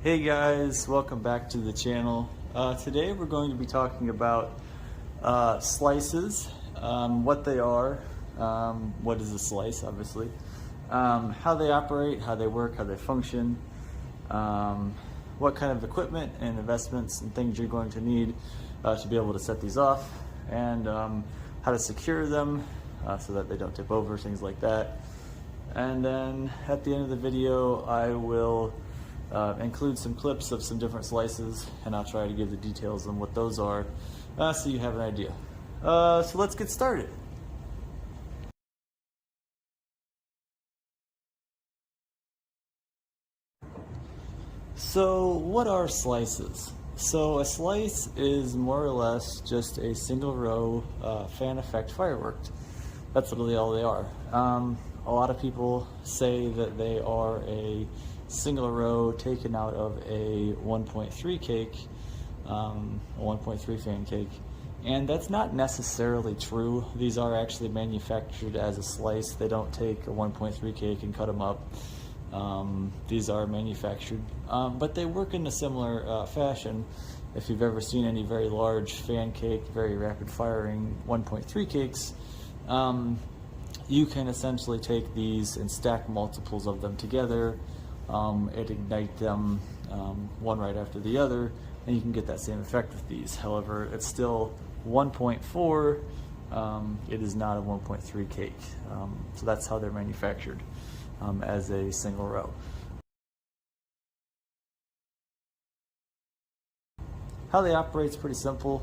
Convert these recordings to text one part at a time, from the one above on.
Hey guys, welcome back to the channel. Today we're going to be talking about slices, what they are, what is a slice obviously, how they operate, how they work, how they function, what kind of equipment and investments and things you're going to need to be able to set these off, and how to secure them so that they don't tip over, things like that. And then at the end of the video I will include some clips of some different slices, and I'll try to give the details on what those are so you have an idea. So let's get started. So what are slices? So a slice is more or less just a single row fan effect fireworks. That's literally all they are. A lot of people say that they are a single row taken out of a 1.3 cake, a 1.3 fan cake, and that's not necessarily true. These are actually manufactured as a slice. They don't take a 1.3 cake and cut them up. These are manufactured, but they work in a similar fashion. If you've ever seen any very large fan cake, very rapid firing 1.3 cakes, you can essentially take these and stack multiples of them together and ignite them one right after the other, and you can get that same effect with these. However, it's still 1.4, it is not a 1.3 cake. So that's how they're manufactured, as a single row. How they operate is pretty simple.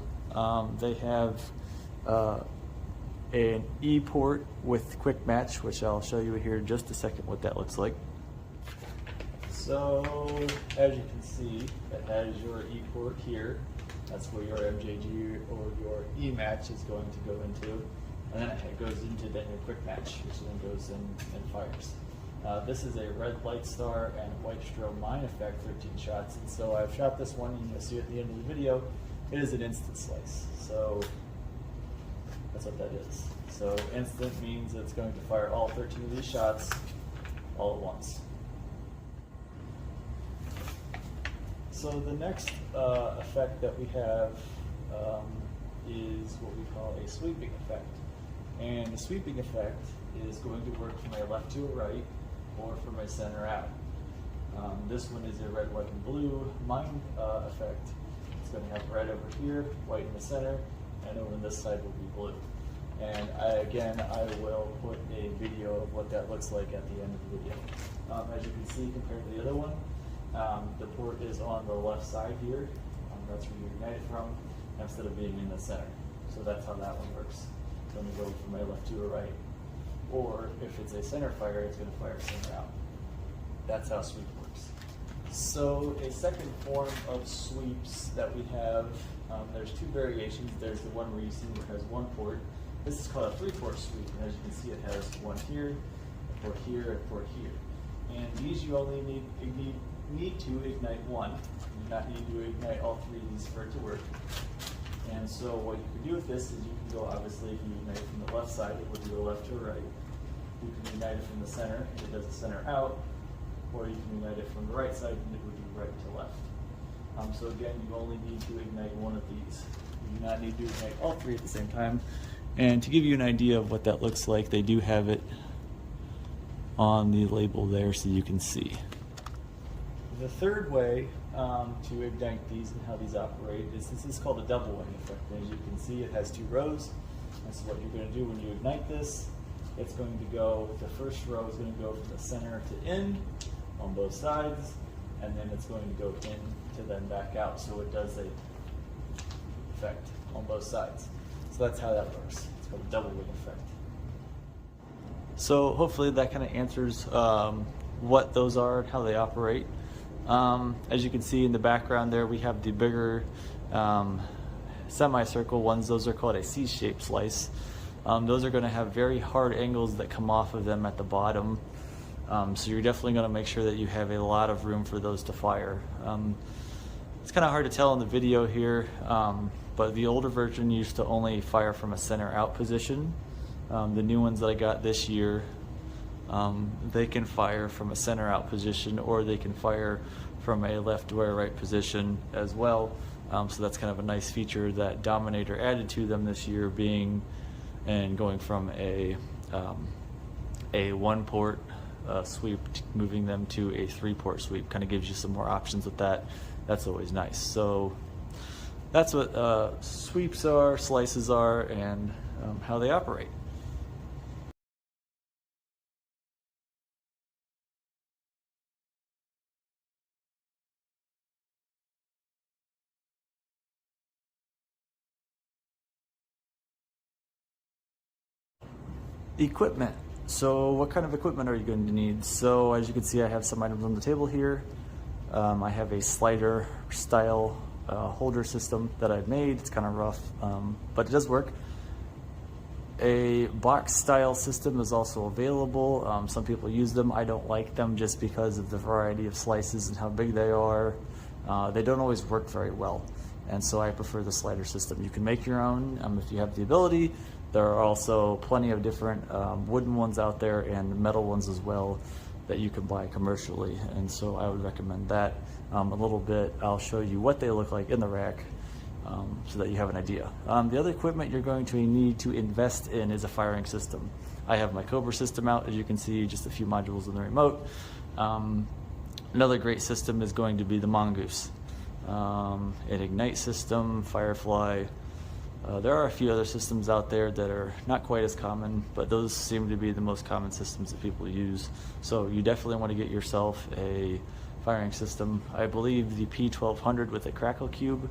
They have an E port with quick match, which I'll show you here in just a second what that looks like. So as you can see, it has your E port here. That's where your MJG or your E match is going to go into, and then it goes into then your quick match, which then goes in and fires. This is a red light star and white strobe mine effect, 13 shots, and so I've shot this one, and you'll see at the end of the video, it is an instant slice. So that's what that is. So instant means it's going to fire all 13 of these shots all at once. So the next effect that we have is what we call a sweeping effect. And the sweeping effect is going to work from a left to a right or from a center out. This one is a red, white, and blue mine effect. It's going to have red over here, white in the center, and over on this side will be blue. And I will put a video of what that looks like at the end of the video. As you can see, compared to the other one, the port is on the left side here. That's where you ignite it from, instead of being in the center. So that's how that one works. It's going to go from a left to a right. Or if it's a center fire, it's going to fire center out. That's how sweep works. So a second form of sweeps that we have, there's two variations. There's the one where you see where it has one port. This is called a 3-port sweep, and as you can see, it has one here, a port here, a port here. And these you only need to ignite one. You do not need to ignite all 3 of these for it to work. And so what you can do with this is you can go, obviously, if you ignite from the left side, it will do a left to a right. You can ignite it from the center, and it does a center out. Or you can ignite it from the right side, and it would do right to left. So again, you only need to ignite one of these. You do not need to ignite all 3 at the same time. And to give you an idea of what that looks like, they do have it on the label there so you can see. The third way to ignite these and how these operate is this is called a double wing effect. As you can see, it has 2 rows. And so what you're going to do when you ignite this, it's going to go, the first row is going to go from the center to end on both sides, and then it's going to go in to then back out. So it does a effect on both sides. So that's how that works. It's called a double wing effect. So hopefully that kind of answers what those are and how they operate. As you can see in the background there, we have the bigger semicircle ones. Those are called a C-shaped slice. Those are going to have very hard angles that come off of them at the bottom. So you're definitely going to make sure that you have a lot of room for those to fire. It's kind of hard to tell in the video here, but the older version used to only fire from a center out position. The new ones that I got this year, they can fire from a center out position, or they can fire from a left to a right position as well. So that's kind of a nice feature that Dominator added to them this year, being and going from a one port sweep, moving them to a 3-port sweep. Kind of gives you some more options with that. That's always nice. So that's what sweeps are, slices are, and how they operate. Equipment. So what kind of equipment are you going to need? So as you can see, I have some items on the table here. I have a slider style holder system that I've made. It's kind of rough, but it does work. A box style system is also available. Some people use them. I don't like them just because of the variety of slices and how big they are. They don't always work very well, and so I prefer the slider system. You can make your own if you have the ability. There are also plenty of different wooden ones out there and metal ones as well that you can buy commercially, and so I would recommend that. A little bit, I'll show you what they look like in the rack so that you have an idea. The other equipment you're going to need to invest in is a firing system. I have my Cobra system out, as you can see, just a few modules in the remote. Another great system is going to be the Mongoose. An Ignite system, Firefly. There are a few other systems out there that are not quite as common, but those seem to be the most common systems that people use. So you definitely want to get yourself a firing system. I believe the P1200 with a crackle cube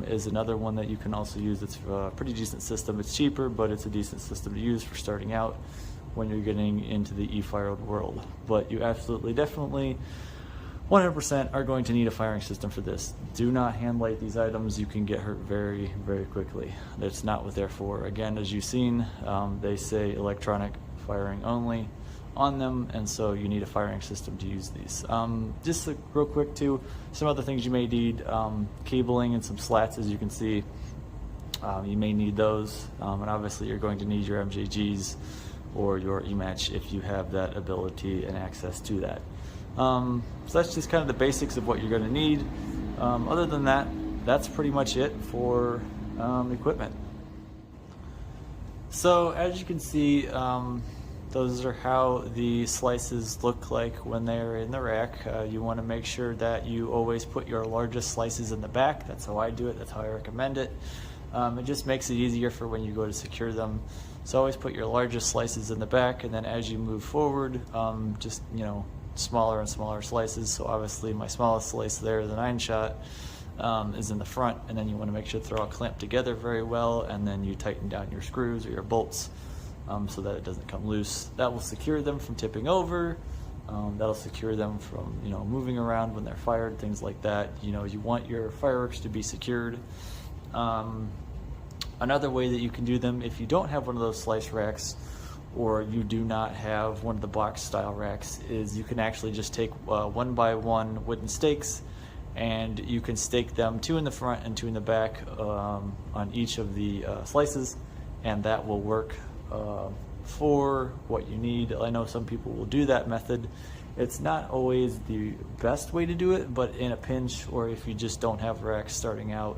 is another one that you can also use. It's a pretty decent system. It's cheaper, but it's a decent system to use for starting out when you're getting into the e-fired world. But you absolutely, definitely 100% are going to need a firing system for this. Do not hand light these items. You can get hurt very, very quickly. That's not what they're for. Again, as you've seen, they say electronic firing only on them, and so you need a firing system to use these. Just real quick too, some other things you may need, cabling and some slats, as you can see. You may need those, and obviously you're going to need your MJGs or your E-match if you have that ability and access to that. So that's just kind of the basics of what you're going to need. Other than that, that's pretty much it for equipment. So as you can see, those are how the slices look like when they're in the rack. You want to make sure that you always put your largest slices in the back. That's how I do it. That's how I recommend it. It just makes it easier for when you go to secure them. So always put your largest slices in the back, and then as you move forward, just, smaller and smaller slices. So obviously my smallest slice there, the 9-shot, is in the front, and then you want to make sure that they're all clamped together very well, and then you tighten down your screws or your bolts so that it doesn't come loose. That will secure them from tipping over. That'll secure them from moving around when they're fired, things like that. You want your fireworks to be secured. Another way that you can do them, if you don't have one of those slice racks, or you do not have one of the box style racks, is you can actually just take 1x1 wooden stakes, and you can stake them 2 in the front and 2 in the back on each of the slices, and that will work for what you need. I know some people will do that method. It's not always the best way to do it, but in a pinch, or if you just don't have racks starting out,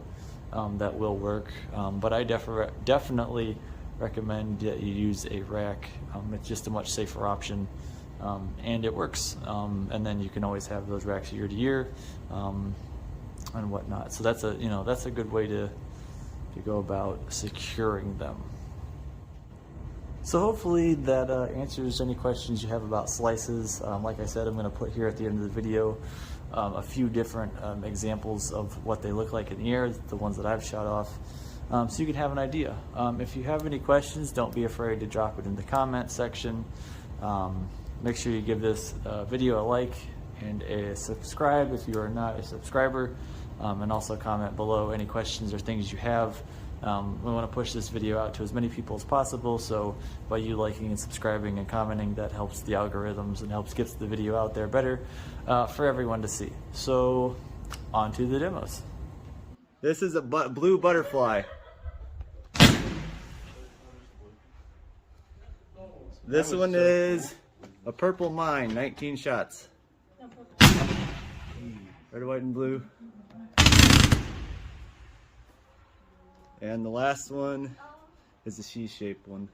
that will work. But I definitely recommend that you use a rack. It's just a much safer option, and it works. And then you can always have those racks year to year and whatnot. So that's a good way to go about securing them. So hopefully that answers any questions you have about slices. Like I said, I'm going to put here at the end of the video a few different examples of what they look like in the air, the ones that I've shot off, so you can have an idea. If you have any questions, don't be afraid to drop it in the comment section. Make sure you give this video a like and a subscribe if you are not a subscriber, and also comment below any questions or things you have. We want to push this video out to as many people as possible, so by you liking and subscribing and commenting, that helps the algorithms and helps get the video out there better for everyone to see. So on to the demos. This is a blue butterfly. This one is a purple mine, 19 shots. Red, white, and blue. And the last one is the C-shaped one.